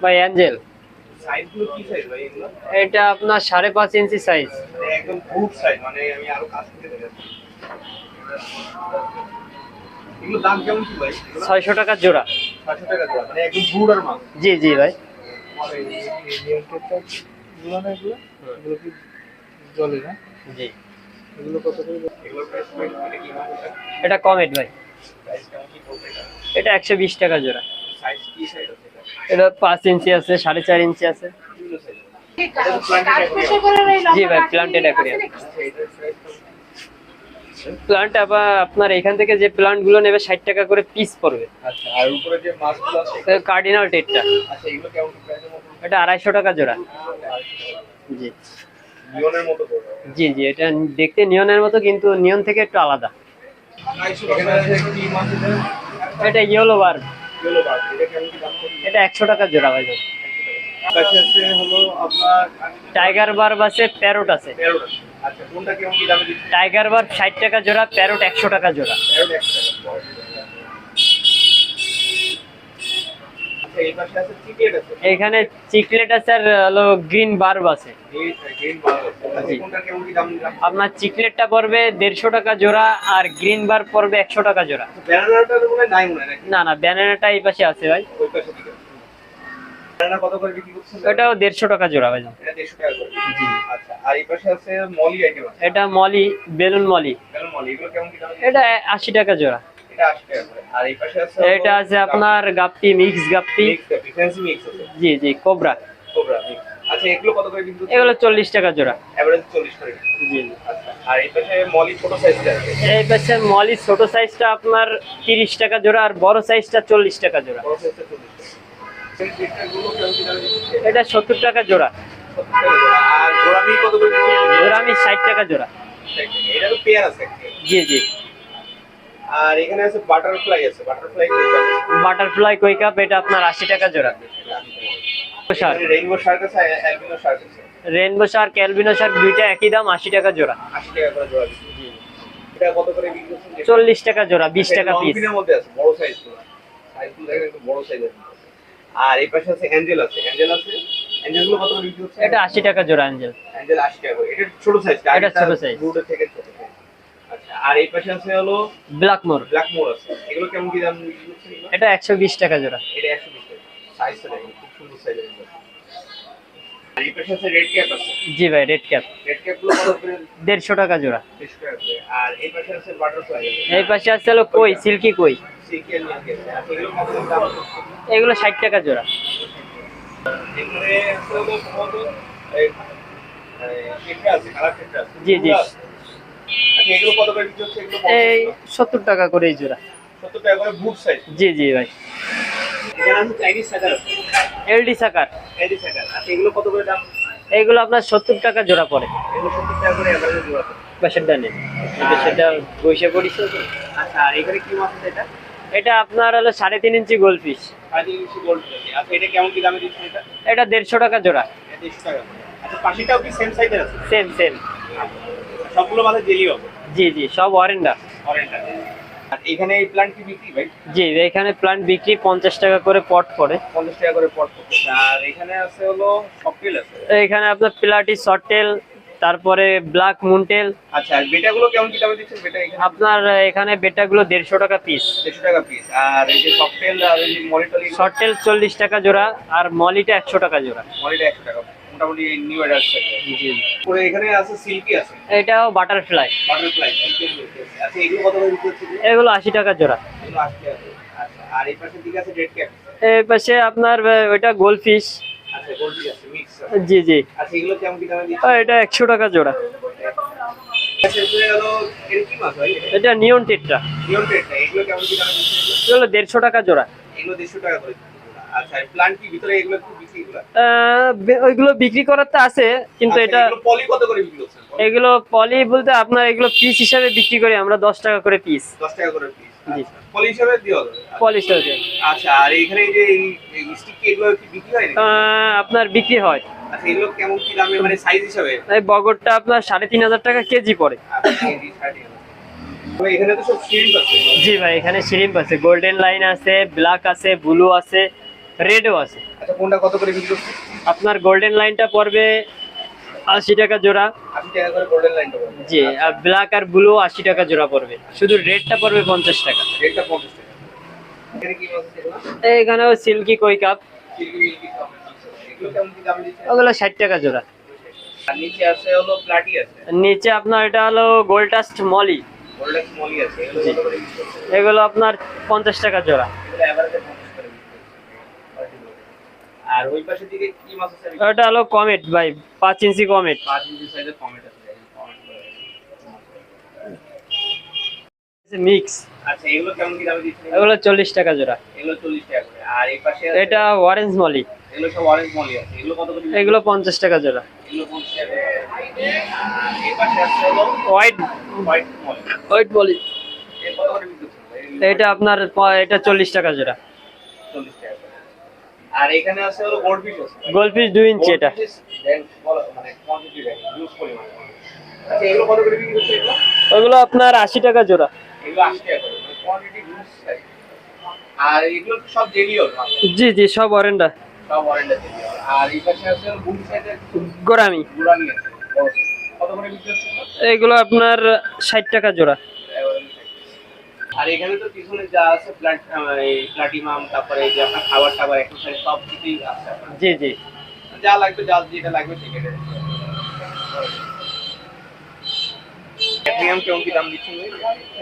ভাই অ্যাঞ্জেল। সাইজগুলো কি সাইজ ভাই এগুলো? এটা আপনার 5.5 ইঞ্চি সাইজ। মানে একদম ফুট সাইজ, মানে আমি আরো কাছ থেকে দেখাচ্ছি। এগুলো দাম কেমন কি ভাই? 600 টাকা জোড়া। 600 টাকা জোড়া, মানে একদম বুড়ার মাল। জি জি ভাই। এগুলো না এগুলো? এগুলো কি জলে না? জি। এগুলো কত করে? এগুলো প্রাইস পয়েন্ট মানে কি মাল এটা? এটা কমেট ভাই। প্রাইস কেমন কি পড়বে এটা? এটা 120 টাকা জোড়া। সাইজ কি সাইজ আছে এটা? এটা 5 ইঞ্চি আছে, 4.5 ইঞ্চি আছে। বিভিন্ন সাইজ। এটা তো প্ল্যান্টেড জি ভাই, প্ল্যান্টেড অ্যাকোয়ারিয়াম। এটার প্রাইস কত? প্ল্যান্ট আবার আপনার এখান থেকে যে প্ল্যান্ট গুলো নেবে 60 টাকা করে পিস পড়বে। আচ্ছা, আর উপরে যে মাছগুলো আছে কার্ডিনাল টেটটা, আচ্ছা এগুলো কেমন কি প্রাইসের মতো? এটা 250 টাকা জোড়া। জি নিয়নের মতো পড়বে। জি জি, এটা দেখতে নিয়নের মতো কিন্তু নিয়ন থেকে একটু আলাদা। এখানে আছে কি মাছ এটা? এটা ইয়েলো বার। ইয়েলো বার্ড, এটা কেমন কি দাম পড়বে? এটা 100 টাকা জোড়া ভাই। কাছে আছে হলো আপনার টাইগার বার আছে, প্যারট আছে। প্যারট। আচ্ছা, কোনটা কেমন কি দামে দিচ্ছেন? টাইগার বার 60 টাকা জোড়া, প্যারট 100 টাকা জোড়া। প্যারট 100 টাকা। আচ্ছা, এই পাশে আছে চিকেট আছে। এখানে চিকলেট আছে আর হলো গ্রিন বার্ব আছে। এই গ্রিন বার্ড আছে। আচ্ছা, কোনটা কেমন কি দাম দিলাম? আপনার চিকলেটটা পড়বে 150 টাকা জোড়া আর গ্রিন বার পড়বে 100 টাকা জোড়া। ব্যানানাটা তো মনে হয় নাই মনে হয় নাকি? না না, ব্যানানাটা এই পাশে আছে ভাই। ওই পাশে দিকে। ব্যানানা কত করে বিক্রি করছেন? এটাও 150 টাকা জোড়া ভাই। এটা 150 টাকা করে। জি। আচ্ছা, আর এই পাশে আছে মলি আইটেম আছে। এটা মলি, বেলুন মলি। কেন মলি? এগুলো কেমন কি দাম? এটা 80 টাকা জোড়া। এটা 80 টাকা করে। আর এই পাশে আছে এটা আছে আপনার গাপ্পি, মিক্স গাপ্পি। মিক্স আছে, ফ্যান্সি মিক্স আছে। জি জি, কোবরা। Cobra mix. আচ্ছা, এগুলো কত করে বিক্রি করছেন? এগুলো 40 টাকা জোড়া। এভারেজ 40 করে। জি। আচ্ছা, আর এই পাশে মলি ছোট সাইজটা আছে। এই পাশে মলি ছোট সাইজটা আপনার 30 টাকা জোড়া আর বড় সাইজটা 40 টাকা জোড়া। বড় সাইজটা 40 টাকা। এই জিনিসগুলো কেমন কি দামে দিচ্ছেন? এটা 70 টাকা জোড়া। 70 টাকা জোড়া। আর গোরামি কত করে দিচ্ছেন? গোরামি 60 টাকা জোড়া। এটা তো পেয়ার আছে। জি জি। আর এখানে আছে বাটারফ্লাই আছে। বাটারফ্লাই বাটারফ্লাই কই কাপ, এটা আপনার 80 টাকা জোড়া। শার্ক, রেইনবো শার্ক আছে, অ্যালবিনো শার্ক আছে। রেইনবো শার্ক, অ্যালবিনো শার্ক দুইটা একই দাম, 80 টাকা জোড়া। 80 টাকা করে জোড়া। জি। এটা কত করে বিক্রি করছেন? 40 টাকা জোড়া, 20 টাকা পিস। লংফিনের মধ্যে আছে, বড় সাইজগুলো। সাইজগুলো দেখেন একটু বড় সাইজের। আর এই পাশে আছে অ্যাঞ্জেল আছে। অ্যাঞ্জেল আছে। অ্যাঞ্জেলগুলো কত করে বিক্রি করছেন? এটা 80 টাকা জোড়া অ্যাঞ্জেল। অ্যাঞ্জেল 80 টাকা করে। এটা ছোট সাইজ। এটা ছোট সাইজ। ব্লুটা থেকে ছোট সাইজ। আচ্ছা, আর এই পাশে আছে হলো ব্ল্যাকমোর। ব্ল্যাক মোর আছে। এগুলো কেমন কি দাম বিক্রি করছেন এগুলো? এটা 120 টাকা জোড়া। এটা 120 টাকা। সাইজটা দেখেন, খুব সুন্দর সাইজের। আর এই পাশে আছে রেড ক্যাপ আছে। জি ভাই, রেড ক্যাপ। রেড ক্যাপগুলো কত করে? 150 টাকা জোড়া। 150 টাকা করে। আর এই পাশে আছে বাটারফ্লাই। এই পাশে আছে হলো কই, সিল্কি কই। সিকেল নিয়ে গেছে। আর এগুলো কত করে দাম? এগুলো 60 টাকা জোড়া। এখানে আছে হলো কত? এই ক্ষেত্রে আছে, কালার ক্ষেত্রে আছে। জি জি। আচ্ছা, এগুলো কত করে বিক্রি হচ্ছে? এগুলো এই 70 টাকা করে এই জোড়া। 70 টাকা করে বুট সাইজ। জি জি ভাই। এখানে আছে চাইনিজ সাকার আছে। এলডি সাকার। চাইনিজ সাকার। আচ্ছা, এগুলো কত করে দাম? এইগুলো আপনার 70 টাকা জোড়া পড়ে। এগুলো 70 টাকা করে এভারেজ জোড়া। পাশেরটা নেই, এটা সেটা বসে পড়িছে। আচ্ছা, আর এখানে কি মাছ আছে এটা? এটা আপনার হলো 3.5 ইঞ্চি গোল্ড ফিশ। 3.5 ইঞ্চি গোল্ড আছে। আচ্ছা, এটা কেমন কি দামে দিচ্ছেন এটা? এটা 150 টাকা জোড়া। এটা 150 টাকা করে। আচ্ছা, পাশেটাও কি সেম সাইজের আছে? Same same. সবগুলো মাঝে জেলি হবে। জি জি, সব অরেন্ডা। অরেঞ্জ। আর এখানে এই প্ল্যান্ট কি বিক্রি ভাই? জি, এখানে প্লান্ট বিক্রি 50 টাকা করে পট পড়ে। 50 টাকা করে পট করতেছে। আর এখানে আছে হলো সফটেল আছে। এখানে আপনার প্লাটি শর্টেল, তারপরে ব্ল্যাক মুনটেল। আচ্ছা, আর বেটাগুলো কেমন কি দামে দিচ্ছেন? বেটা এখানে আপনার এখানে বেটাগুলো 150 টাকা পিস। 150 টাকা পিস। আর এই যে সফটেল আর এই যে মনিটরি, শর্টেল 40 টাকা জোড়া আর মলিটা 100 টাকা জোড়া। মনিটা 100 টাকা। মোটামুটি নিউ অ্যাডাল্ট সাইজ। জি। পরে এখানে আছে সিল্কি আছে। এটাও বাটারফ্লাই। বাটারফ্লাই সিল্কি আছে। আচ্ছা, এগুলো কত করে বিক্রি হচ্ছে? এগুলো 80 টাকা জোড়া। এগুলো 80 টাকা করে। আচ্ছা, আর এই পাশের দিকে আছে রেড ক্যাপ। এই পাশে আপনার ওইটা গোল্ড ফিশ। আচ্ছা, গোল্ডি আছে, মিক্স আছে। জি জি। আচ্ছা, এগুলো কেমন কি দামে দিচ্ছেন? এটা 100 টাকা জোড়া। আচ্ছা, এগুলো হলো এর কি মাছ ভাই? এটা নিয়ন টেট্রা। নিয়ন টেট্রা। এগুলো কেমন কি দামে দিচ্ছেন? এগুলো 150 টাকা জোড়া। এগুলো 150 টাকা করে। আচ্ছা, আর প্ল্যান্ট কি ভিতরে এগুলো কি বিক্রি এগুলো? ওইগুলো বিক্রি করার তো আছে, কিন্তু আচ্ছা, এটা এগুলো পলি কত করে বিক্রি করছেন? এগুলো পলি বলতে আপনার এগুলো পিস হিসাবে বিক্রি করি আমরা 10 টাকা করে পিস। 10 টাকা করে পিস। জি। পলি হিসাবে দিও যাবে। পলি হিসাবে। আচ্ছা, আর এইখানে এই যে এই স্টিক কি এগুলো কি বিক্রি হয় নাকি? আপনার বিক্রি হয়। আচ্ছা, এগুলো কেমন কি দামে, মানে সাইজ হিসাবে? এই বগরটা আপনার 3.5 টাকা কেজি পড়ে। আচ্ছা, এই 30 তো এখানে তো সব সিরিজ আছে। জি ভাই, এখানে শ্রিম্প আছে, গোল্ডেন লাইন আছে, ব্ল্যাক আছে, ব্লু আছে, রেডও আছে। আচ্ছা কোনটা কত করে বিক্রি করছে? আপনার গোল্ডেন লাইনটা পড়বে 80 টাকা জোড়া। 80 টাকা করে গোল্ডেন লাইনটা পড়বে। জি, আর ব্ল্যাক আর ব্লু 80 টাকা জোড়া পড়বে। শুধু রেডটা পড়বে 50 টাকা। রেটটা 50 টাকা। এখানে কি মাছ আছে এগুলো? এখানেও সিল্কি কই কাপ, সিল্কি মিল্কি সব আছে। এগুলো কেমন কি দাম দিচ্ছেন? ওগুলো 60 টাকা জোড়া। আর নিচে আছে হলো প্লাটি আছে। নিচে আপনার এটা হলো গোল্ড টাস্ট মলি, গোল্ডেন মলি আছে। এগুলো কত করে বিক্রি করছে? এগুলো আপনার 50 টাকা জোড়া। এগুলো এভারেজে 50 করে বিক্রি করছে। আর ওই পাশের দিকে কি মাছ আছে? ওটা হলো কমেট ভাই, 5 ইঞ্চি কমেট। 5 ইঞ্চি সাইজের কমেট আছে। মিক্স, আচ্ছা এগুলো কেমন কি দামে দিচ্ছেন? এগুলো 40 টাকা জোড়া। এগুলো 40 টাকা করে। আর এই পাশে আছে এটা অরেঞ্জ মলি, এগুলো সব অরেঞ্জ মলি আছে। এগুলো কত করে? এগুলো 50 টাকা জোড়া। এগুলো 50 টাকা করে। আর এই পাশে আছে হলো white white molly. White molly, এর কত করে বিক্রি করছেন? এটা আপনার এটা 40 টাকা জোড়া। 40 টাকা করে। আর এখানে আছে হলো গোল্ডফিশ আছে। গোল্ডফিশ 2 ইঞ্চি এটা। Goldfish দেন মানে কোয়ান্টিটি দেখেন ইউজ পরিমাণ। আচ্ছা এগুলো কত করে বিক্রি করছেন এগুলো? ওগুলো আপনার 80 টাকা জোড়া। এগুলো 80 টাকা করে। মানে কোয়ান্টিটি ইউজ সাইজ। আর এগুলো তো সব জেলিওর মাছ। জি জি, সব অরেন্ডা। সব অরেঞ্জ জেলিওর। আর এই পাশে আছে বুল সাইজের গোরামি, গুড়ানি আছে। বড় size। কত করে বিক্রি হচ্ছে এগুলো? এগুলো আপনার 60 টাকা জোড়া। আর এখানে তো পিছনে যা আছে এই প্লাটিনাম, তারপরে এই যে আপনার খাবার টাবার এক্সারসাইজ সব কিছুই আছে আপনার। জি জি, যা লাগবে যা যেটা লাগবে সেটা প্রিমিয়াম কেমন কি দাম দিচ্ছেন ভাই?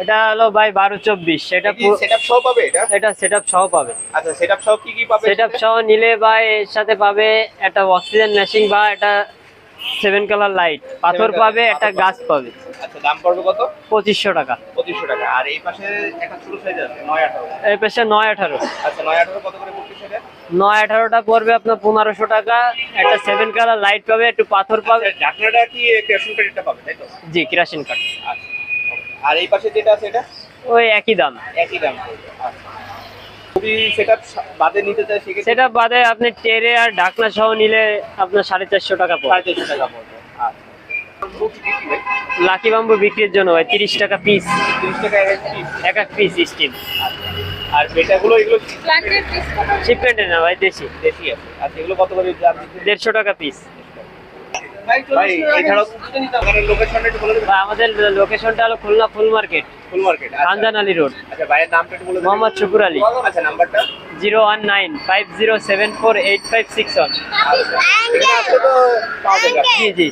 এটা হলো ভাই 12-24। এটা কি সেটআপ সহ পাবে এটা? এটা সেটআপ সহ পাবে। আচ্ছা সেটআপ সহ কি কি পাবে? সেটআপ সহ নিলে ভাই এর সাথে পাবে একটা অক্সিজেন মেশিং বা এটা 7 কালার লাইট, পাথর পাবে, একটা গাছ পাবে। আচ্ছা দাম পড়বে কত? 2500 টাকা। 2500 টাকা। আর এই পাশে একটা ছোট সাইজ আছে 918। এই পেশে 918। আচ্ছা 918 কত করে পড়ছে সেটা? 918টা পড়বে আপনার 1500 টাকা। একটা 7 কালার লাইট পাবে, একটু পাথর পাবে। আচ্ছা ঢাকনাটা কি ক্যাশন ক্রেডিটটা পাবে তাই তো? জি, কেরাসিন কাঠ। আচ্ছা আর এই পাশে যেটা আছে এটা ওই একই দাম। একই দাম পড়বে। আচ্ছা যদি সেটআপ বাদে নিতে চাই সেক্ষেত্রে সেটা বাদে আপনি টেরে আর ঢাকনা সহ নিলে আপনার 450 টাকা পড়বে। 450 টাকা পড়বে। আচ্ছা বুক বিক্রি ভাই লাকি বাম্বু বিক্রির জন্য ভাই 30 টাকা পিস, 30 টাকা এক পিস। Piece steel. আর বেটাগুলো এগুলো শিপমেন্টে না ভাই, দেশি। দেশি আছে। আচ্ছা এগুলো কত করে দাম দিচ্ছেন? 150 টাকা পিস। ভাই এছাড়াও আপনার লোকেশনটা একটু বলে দিন। আমাদের লোকেশনটা হলো খুলনা ফুল মার্কেট, ফুল মার্কেট। খানজান আলী রোড। আচ্ছা ভাইয়ের নামটা একটু বলে দিন। মোহাম্মদ শুকুর আলী। আচ্ছা নাম্বারটা 01950748561। আচ্ছা এখানে আসলে তো পাওয়া যাবে। জি জি।